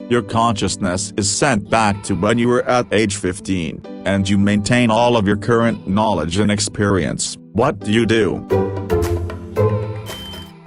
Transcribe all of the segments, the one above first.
Your consciousness is sent back to when you were at age 15, and you maintain all of your current knowledge and experience. What do?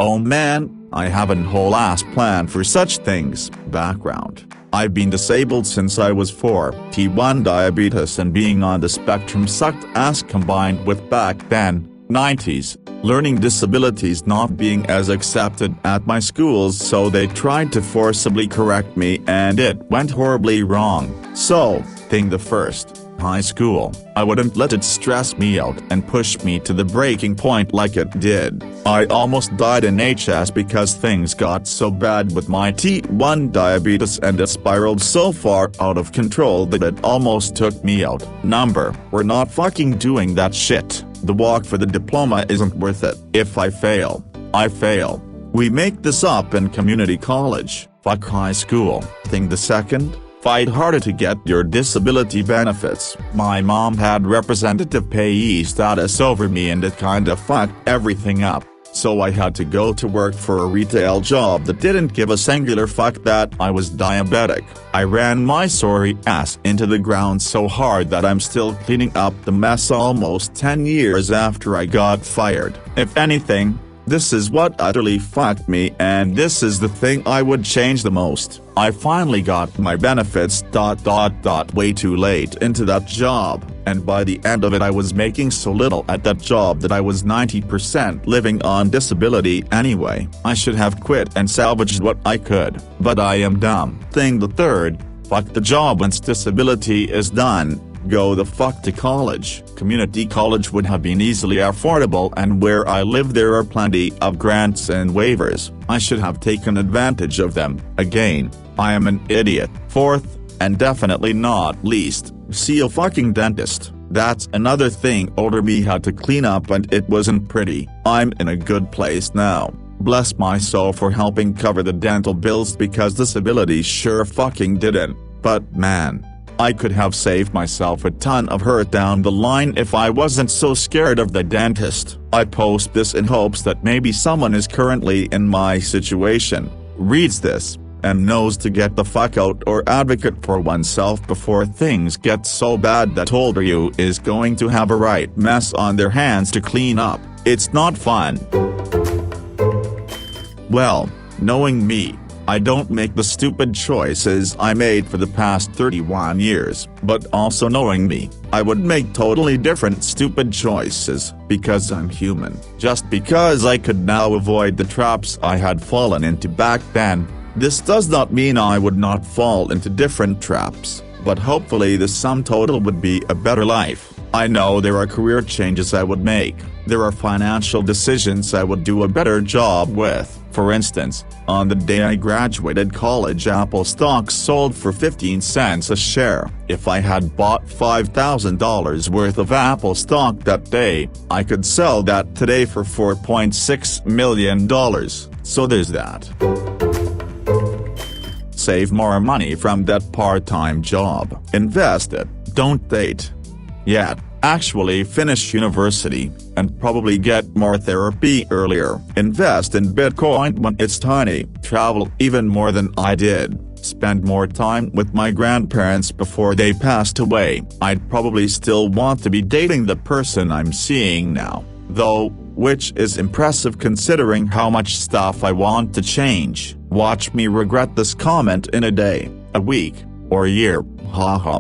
Oh man, I have a whole ass plan for such things. Background: I've been disabled since I was 4. T1 diabetes and being on the spectrum sucked ass, combined with back then, 90s, learning disabilities not being as accepted at my schools, so they tried to forcibly correct me and it went horribly wrong. So, thing the first, high school, I wouldn't let it stress me out and push me to the breaking point like it did. I almost died in HS because things got so bad with my T1 diabetes and it spiraled so far out of control that it almost took me out. We're not fucking doing that shit. The walk for the diploma isn't worth it. If I fail, I fail. We make this up in community college. Fuck high school. Thing the second, fight harder to get your disability benefits. My mom had representative payee status over me and it kinda fucked everything up. So I had to go to work for a retail job that didn't give a singular fuck that I was diabetic. I ran my sorry ass into the ground so hard that I'm still cleaning up the mess almost 10 years after I got fired. If anything, this is what utterly fucked me, and this is the thing I would change the most. I finally got my benefits ... way too late into that job, and by the end of it I was making so little at that job that I was 90% living on disability anyway. I should have quit and salvaged what I could, but I am dumb. Thing the third, fuck the job once disability is done. Go the fuck to college. Community college would have been easily affordable, and where I live there are plenty of grants and waivers. I should have taken advantage of them. Again, I am an idiot. Fourth, and definitely not least, see a fucking dentist. That's another thing older me had to clean up, and it wasn't pretty. I'm in a good place now. Bless my soul for helping cover the dental bills, because disability sure fucking didn't. But man, I could have saved myself a ton of hurt down the line if I wasn't so scared of the dentist. I post this in hopes that maybe someone is currently in my situation, reads this, and knows to get the fuck out or advocate for oneself before things get so bad that older you is going to have a right mess on their hands to clean up. It's not fun. Well, knowing me, I don't make the stupid choices I made for the past 31 years, but also knowing me, I would make totally different stupid choices, because I'm human. Just because I could now avoid the traps I had fallen into back then, this does not mean I would not fall into different traps, but hopefully the sum total would be a better life. I know there are career changes I would make, there are financial decisions I would do a better job with. For instance, on the day I graduated college, Apple stock sold for 15 cents a share. If I had bought $5,000 worth of Apple stock that day, I could sell that today for $4.6 million. So there's that. Save more money from that part-time job. Invest it, don't date yet. Actually finish university, and probably get more therapy earlier. Invest in Bitcoin when it's tiny. Travel even more than I did. Spend more time with my grandparents before they passed away. I'd probably still want to be dating the person I'm seeing now, though, which is impressive considering how much stuff I want to change. Watch me regret this comment in a day, a week, or a year. Haha.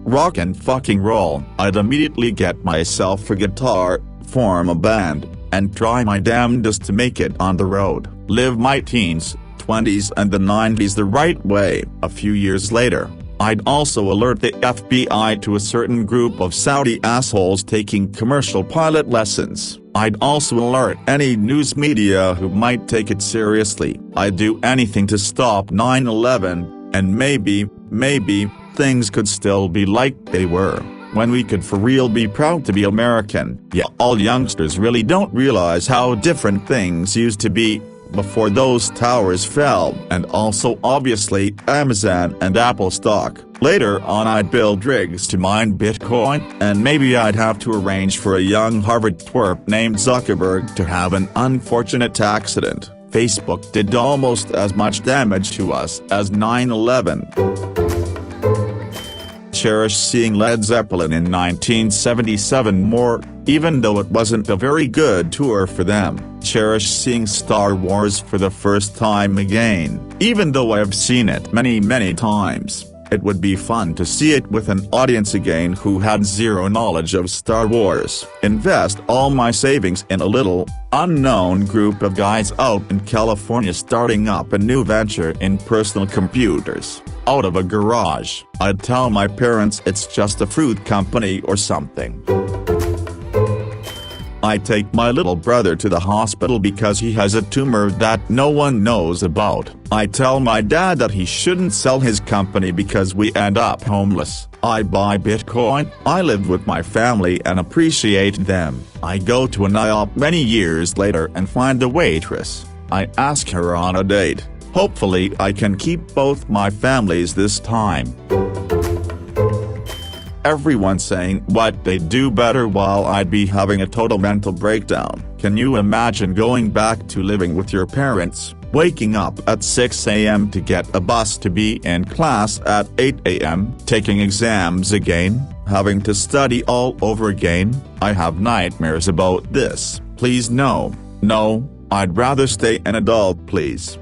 Rock and fucking roll. I'd immediately get myself a guitar, form a band, and try my damnedest to make it on the road. Live my teens, 20s and the 90s the right way. A few years later, I'd also alert the FBI to a certain group of Saudi assholes taking commercial pilot lessons. I'd also alert any news media who might take it seriously. I'd do anything to stop 9/11, and maybe, things could still be like they were, when we could for real be proud to be American. Yeah, all youngsters really don't realize how different things used to be before those towers fell, and also obviously Amazon and Apple stock. Later on I'd build rigs to mine Bitcoin, and maybe I'd have to arrange for a young Harvard twerp named Zuckerberg to have an unfortunate accident. Facebook did almost as much damage to us as 9/11. Cherish seeing Led Zeppelin in 1977 more, even though it wasn't a very good tour for them. Cherish seeing Star Wars for the first time again, even though I've seen it many times. It would be fun to see it with an audience again who had zero knowledge of Star Wars. Invest all my savings in a little, unknown group of guys out in California starting up a new venture in personal computers, out of a garage. I'd tell my parents it's just a fruit company or something. I take my little brother to the hospital because he has a tumor that no one knows about. I tell my dad that he shouldn't sell his company because we end up homeless. I buy Bitcoin. I live with my family and appreciate them. I go to an IHOP many years later and find the waitress. I ask her on a date. Hopefully I can keep both my families this time. Everyone saying what they'd do better while I'd be having a total mental breakdown. Can you imagine going back to living with your parents, waking up at 6 a.m. to get a bus to be in class at 8 a.m., taking exams again, having to study all over again? I have nightmares about this. Please no, I'd rather stay an adult, please.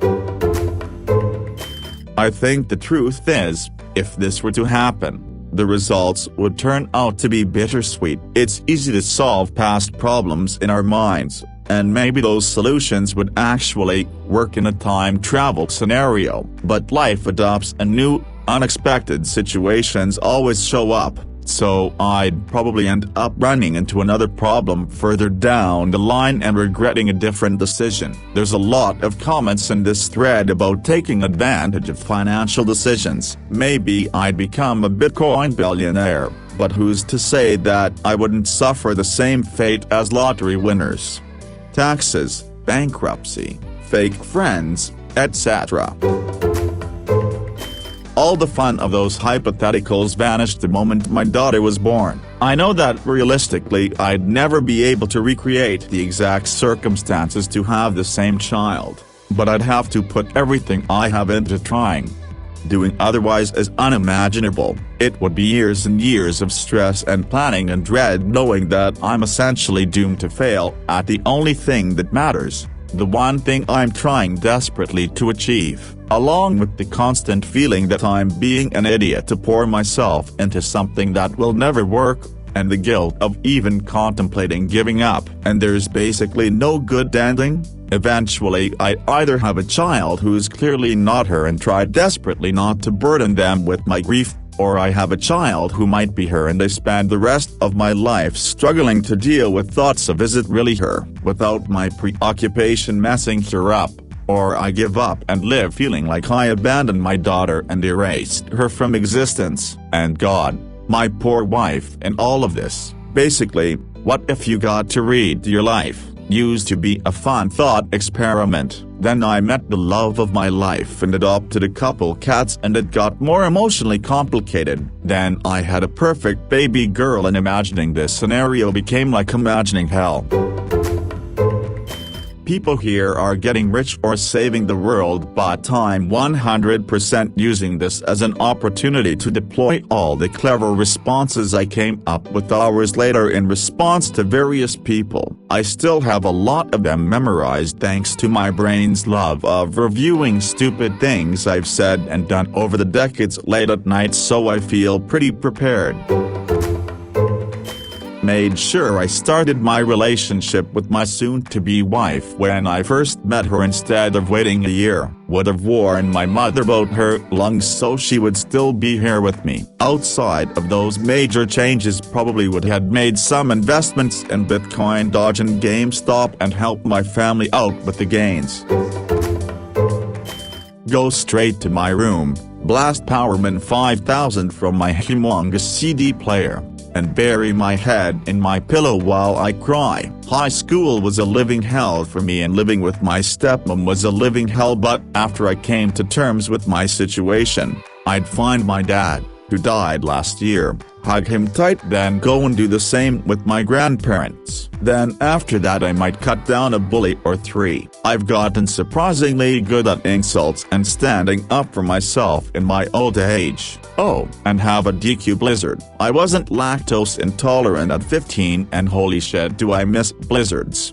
I think the truth is, if this were to happen, the results would turn out to be bittersweet. It's easy to solve past problems in our minds, and maybe those solutions would actually work in a time travel scenario. But life adopts a new, unexpected situations always show up, so I'd probably end up running into another problem further down the line and regretting a different decision. There's a lot of comments in this thread about taking advantage of financial decisions. Maybe I'd become a Bitcoin billionaire, but who's to say that I wouldn't suffer the same fate as lottery winners? Taxes, bankruptcy, fake friends, etc. All the fun of those hypotheticals vanished the moment my daughter was born. I know that realistically I'd never be able to recreate the exact circumstances to have the same child, but I'd have to put everything I have into trying. Doing otherwise is unimaginable. It would be years and years of stress and planning and dread knowing that I'm essentially doomed to fail at the only thing that matters, the one thing I'm trying desperately to achieve, along with the constant feeling that I'm being an idiot to pour myself into something that will never work, and the guilt of even contemplating giving up. And there's basically no good ending. Eventually I either have a child who's clearly not her and try desperately not to burden them with my grief, or I have a child who might be her and I spend the rest of my life struggling to deal with thoughts of is it really her, without my preoccupation messing her up. Or I give up and live feeling like I abandoned my daughter and erased her from existence, and God, my poor wife in all of this. Basically, what if you got to read your life? Used to be a fun thought experiment, then I met the love of my life and adopted a couple cats and it got more emotionally complicated. Then I had a perfect baby girl and imagining this scenario became like imagining hell. People here are getting rich or saving the world, but I'm 100% using this as an opportunity to deploy all the clever responses I came up with hours later in response to various people. I still have a lot of them memorized thanks to my brain's love of reviewing stupid things I've said and done over the decades late at night, so I feel pretty prepared. Made sure I started my relationship with my soon-to-be wife when I first met her instead of waiting a year. Would have worn my mother out her lungs so she would still be here with me. Outside of those major changes, probably would have made some investments in Bitcoin, Dodge and GameStop and helped my family out with the gains. Go straight to my room, blast Powerman 5000 from my humongous CD player, and bury my head in my pillow while I cry. High school was a living hell for me and living with my stepmom was a living hell, but after I came to terms with my situation, I'd find my dad, who died last year, hug him tight, then go and do the same with my grandparents. Then after that I might cut down a bully or three. I've gotten surprisingly good at insults and standing up for myself in my old age. Oh, and have a DQ blizzard. I wasn't lactose intolerant at 15 and holy shit do I miss blizzards.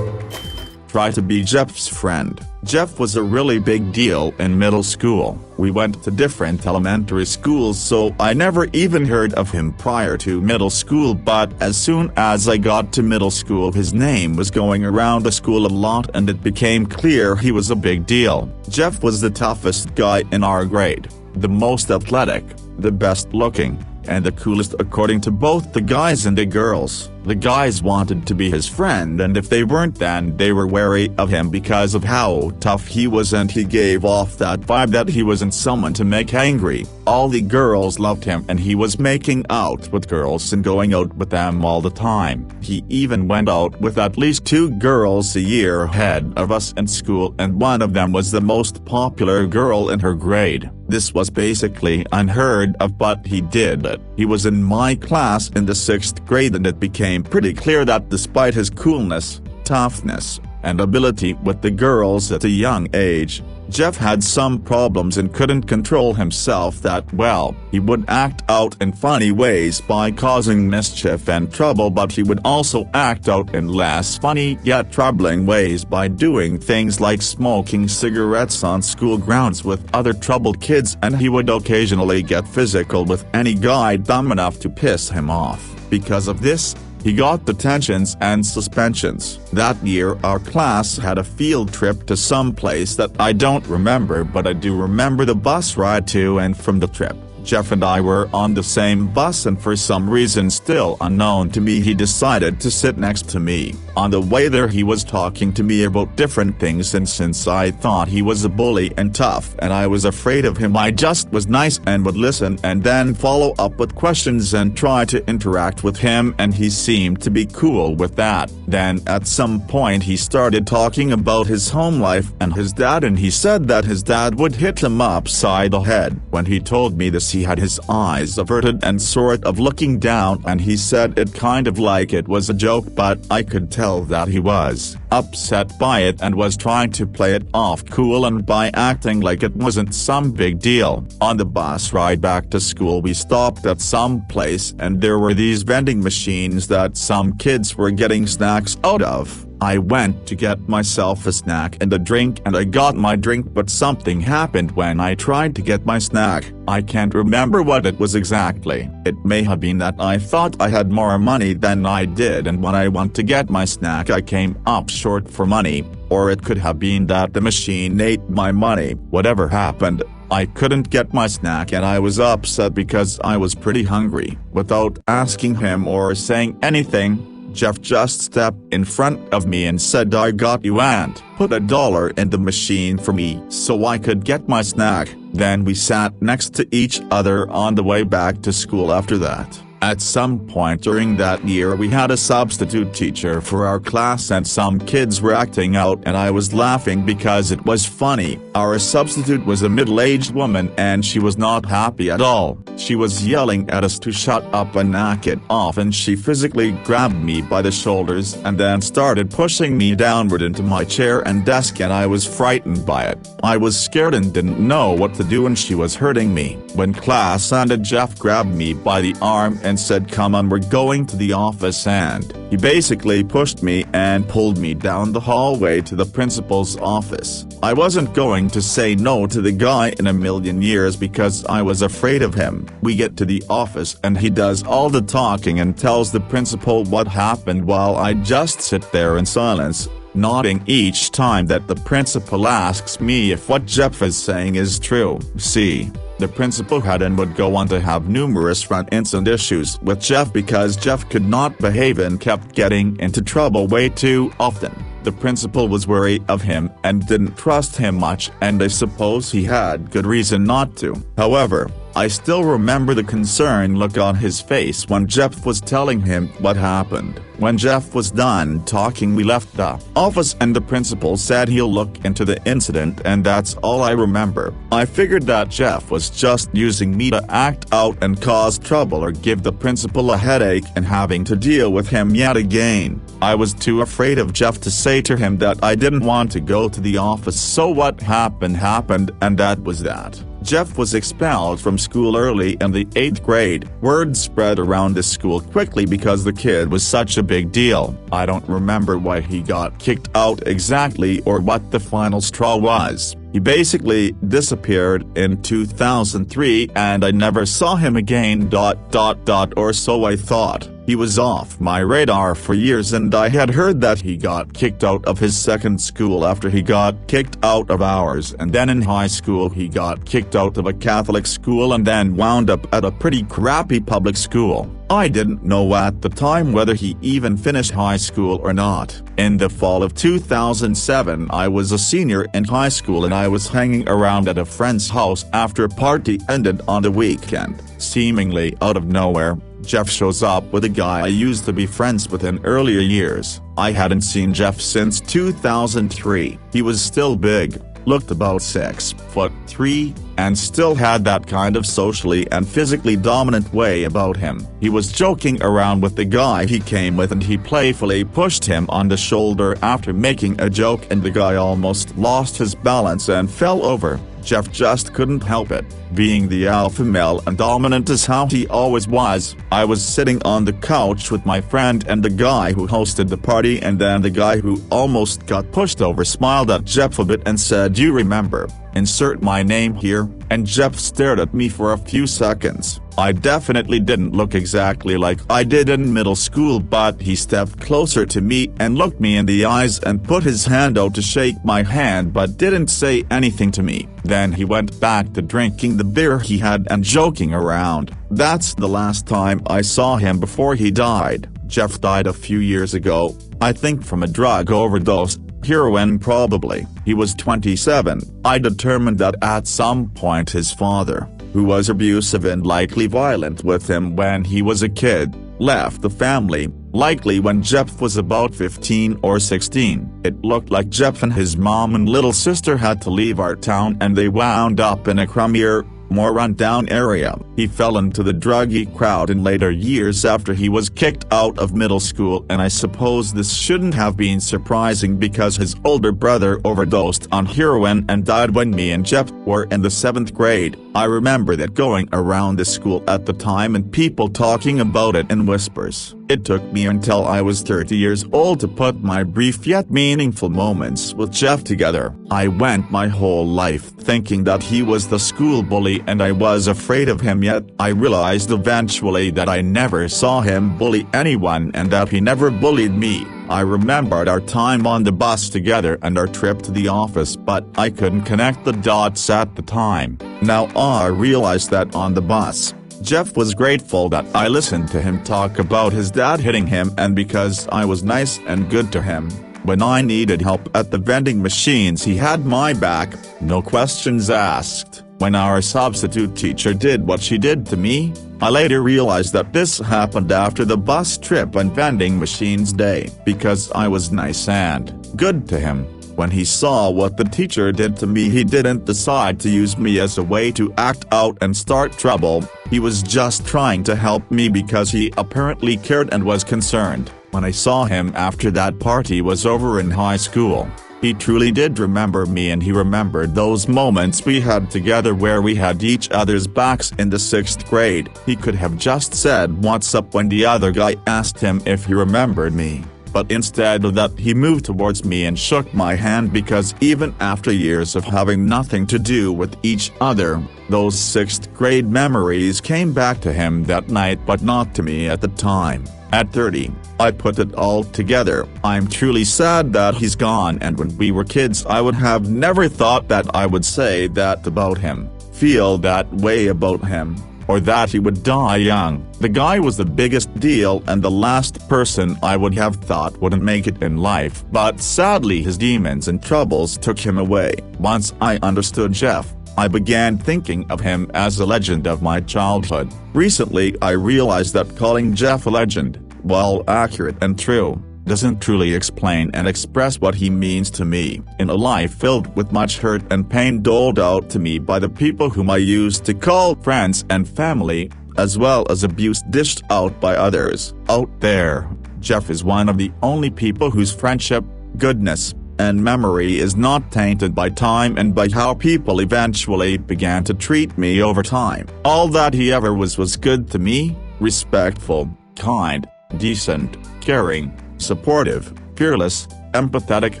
Try to be Jeff's friend. Jeff was a really big deal in middle school. We went to different elementary schools, so I never even heard of him prior to middle school, but as soon as I got to middle school his name was going around the school a lot and it became clear he was a big deal. Jeff was the toughest guy in our grade, the most athletic, the best looking, and the coolest according to both the guys and the girls. The guys wanted to be his friend, and if they weren't then they were wary of him because of how tough he was, and he gave off that vibe that he wasn't someone to make angry. All the girls loved him and he was making out with girls and going out with them all the time. He even went out with at least 2 girls a year ahead of us in school, and one of them was the most popular girl in her grade. This was basically unheard of, but he did it. He was in my class in the 6th grade, and it became pretty clear that despite his coolness, toughness, and ability with the girls at a young age, Jeff had some problems and couldn't control himself that well. He would act out in funny ways by causing mischief and trouble, but he would also act out in less funny yet troubling ways by doing things like smoking cigarettes on school grounds with other troubled kids, and he would occasionally get physical with any guy dumb enough to piss him off. Because of this, he got detentions and suspensions. That year our class had a field trip to some place that I don't remember, but I do remember the bus ride to and from the trip. Jeff and I were on the same bus, and for some reason still unknown to me he decided to sit next to me. On the way there he was talking to me about different things, and since I thought he was a bully and tough and I was afraid of him, I just was nice and would listen and then follow up with questions and try to interact with him, and he seemed to be cool with that. Then at some point he started talking about his home life and his dad, and he said that his dad would hit him upside the head. When he told me this he had his eyes averted and sort of looking down, and he said it kind of like it was a joke, but I could tell that he was upset by it and was trying to play it off cool and by acting like it wasn't some big deal. On the bus ride back to school we stopped at some place and there were these vending machines that some kids were getting snacks out of. I went to get myself a snack and a drink, and I got my drink, but something happened when I tried to get my snack. I can't remember what it was exactly. It may have been that I thought I had more money than I did, and when I went to get my snack I came up short for money, or it could have been that the machine ate my money. Whatever happened, I couldn't get my snack and I was upset because I was pretty hungry. Without asking him or saying anything, Jeff just stepped in front of me and said, "I got you," and put $1 in the machine for me so I could get my snack. Then we sat next to each other on the way back to school after that. At some point during that year we had a substitute teacher for our class, and some kids were acting out and I was laughing because it was funny. Our substitute was a middle-aged woman and she was not happy at all. She was yelling at us to shut up and knock it off, and she physically grabbed me by the shoulders and then started pushing me downward into my chair and desk, and I was frightened by it. I was scared and didn't know what to do, and she was hurting me. When class ended, Jeff grabbed me by the arm and said, "Come on, we're going to the office," and he basically pushed me and pulled me down the hallway to the principal's office. I wasn't going to say no to the guy in a million years because I was afraid of him. We get to the office and he does all the talking and tells the principal what happened while I just sit there in silence, nodding each time that the principal asks me if what Jeff is saying is true. See, the principal had and would go on to have numerous run-ins and issues with Jeff because Jeff could not behave and kept getting into trouble way too often. The principal was wary of him and didn't trust him much, and I suppose he had good reason not to. However, I still remember the concerned look on his face when Jeff was telling him what happened. When Jeff was done talking, we left the office and the principal said he'll look into the incident, and that's all I remember. I figured that Jeff was just using me to act out and cause trouble or give the principal a headache and having to deal with him yet again. I was too afraid of Jeff to say to him that I didn't want to go to the office, so what happened, and that was that. Jeff was expelled from school early in the 8th grade. Word spread around the school quickly because the kid was such a big deal. I don't remember why he got kicked out exactly or what the final straw was. He basically disappeared in 2003 and I never saw him again. Or so I thought. He was off my radar for years, and I had heard that he got kicked out of his second school after he got kicked out of ours, and then in high school he got kicked out of a Catholic school and then wound up at a pretty crappy public school. I didn't know at the time whether he even finished high school or not. In the fall of 2007 I was a senior in high school and I was hanging around at a friend's house after a party ended on the weekend. Seemingly out of nowhere, Jeff shows up with a guy I used to be friends with in earlier years. I hadn't seen Jeff since 2003. He was still big, looked about 6'3", and still had that kind of socially and physically dominant way about him. He was joking around with the guy he came with and he playfully pushed him on the shoulder after making a joke, and the guy almost lost his balance and fell over. Jeff just couldn't help it. Being the alpha male and dominant is how he always was. I was sitting on the couch with my friend and the guy who hosted the party, and then the guy who almost got pushed over smiled at Jeff a bit and said, "You remember, insert my name here," and Jeff stared at me for a few seconds. I definitely didn't look exactly like I did in middle school, but he stepped closer to me and looked me in the eyes and put his hand out to shake my hand but didn't say anything to me. Then he went back to drinking the beer he had and joking around. That's the last time I saw him before he died. Jeff died a few years ago, I think from a drug overdose. Heroin probably. He was 27. I determined that at some point his father, who was abusive and likely violent with him when he was a kid, left the family, likely when Jeff was about 15 or 16. It looked like Jeff and his mom and little sister had to leave our town and they wound up in a crummier, more run-down area. He fell into the druggy crowd in later years after he was kicked out of middle school, and I suppose this shouldn't have been surprising because his older brother overdosed on heroin and died when me and Jeff were in the 7th grade. I remember that going around the school at the time and people talking about it in whispers. It took me until I was 30 years old to put my brief yet meaningful moments with Jeff together. I went my whole life thinking that he was the school bully and I was afraid of him, yet I realized eventually that I never saw him bully anyone and that he never bullied me. I remembered our time on the bus together and our trip to the office, but I couldn't connect the dots at the time. Now I realize that on the bus, Jeff was grateful that I listened to him talk about his dad hitting him, and because I was nice and good to him. When I needed help at the vending machines he had my back, no questions asked. When our substitute teacher did what she did to me, I later realized that this happened after the bus trip and vending machines day, because I was nice and good to him. When he saw what the teacher did to me, he didn't decide to use me as a way to act out and start trouble. He was just trying to help me because he apparently cared and was concerned. When I saw him after that party was over in high school, he truly did remember me, and he remembered those moments we had together where we had each other's backs in the 6th grade. He could have just said "What's up" when the other guy asked him if he remembered me. But instead of that, he moved towards me and shook my hand, because even after years of having nothing to do with each other, those 6th grade memories came back to him that night, but not to me at the time. At 30, I put it all together. I'm truly sad that he's gone, and when we were kids I would have never thought that I would say that about him, feel that way about him, or that he would die young. The guy was the biggest deal and the last person I would have thought wouldn't make it in life, but sadly his demons and troubles took him away. Once I understood Jeff, I began thinking of him as a legend of my childhood. Recently I realized that calling Jeff a legend, while accurate and true, doesn't truly explain and express what he means to me. In a life filled with much hurt and pain doled out to me by the people whom I used to call friends and family, as well as abuse dished out by others out there, Jeff is one of the only people whose friendship, goodness, and memory is not tainted by time and by how people eventually began to treat me over time. All that he ever was good to me, respectful, kind, decent, caring, supportive, fearless, empathetic,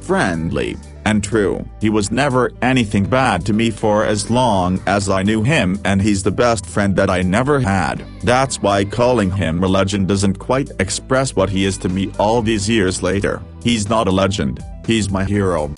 friendly, and true. He was never anything bad to me for as long as I knew him, and he's the best friend that I never had. That's why calling him a legend doesn't quite express what he is to me all these years later. He's not a legend, he's my hero.